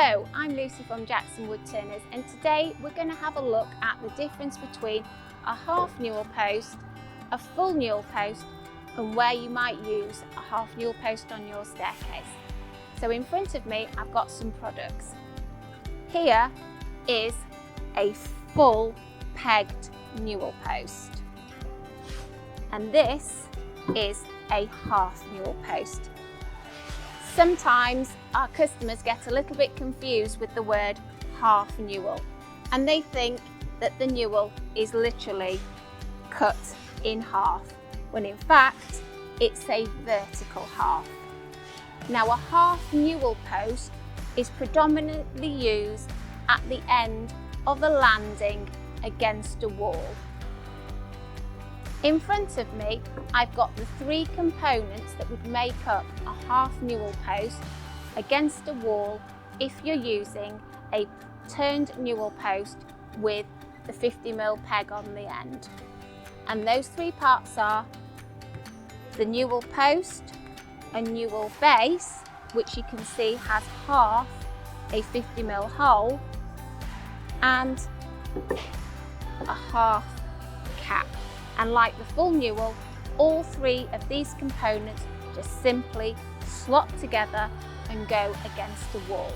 Hello, I'm Lucy from Jackson Woodturners, and today we're going to have a look at the difference between a half newel post, a full newel post, and where you might use a half newel post on your staircase. So in front of me I've got some products. Here is a full pegged newel post, and this is a half newel post. Sometimes our customers get a little bit confused with the word half newel, and they think that the newel is literally cut in half, when in fact it's a vertical half. Now, a half newel post is predominantly used at the end of a landing against a wall. In front of me, I've got the three components that would make up a half newel post against a wall if you're using a turned newel post with the 50mm peg on the end. And those three parts are the newel post, a newel base, which you can see has half a 50mm hole, and a half cap. And like the full newel, all three of these components just simply slot together and go against the wall.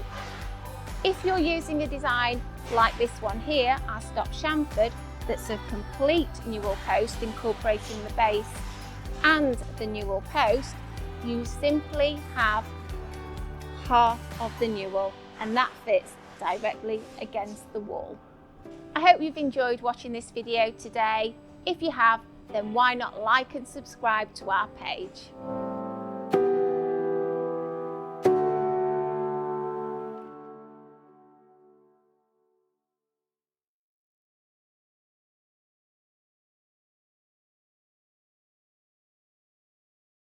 If you're using a design like this one here, our stop-chamfered, that's a complete newel post incorporating the base and the newel post, you simply have half of the newel, and that fits directly against the wall. I hope you've enjoyed watching this video today. If you have, then why not like and subscribe to our page.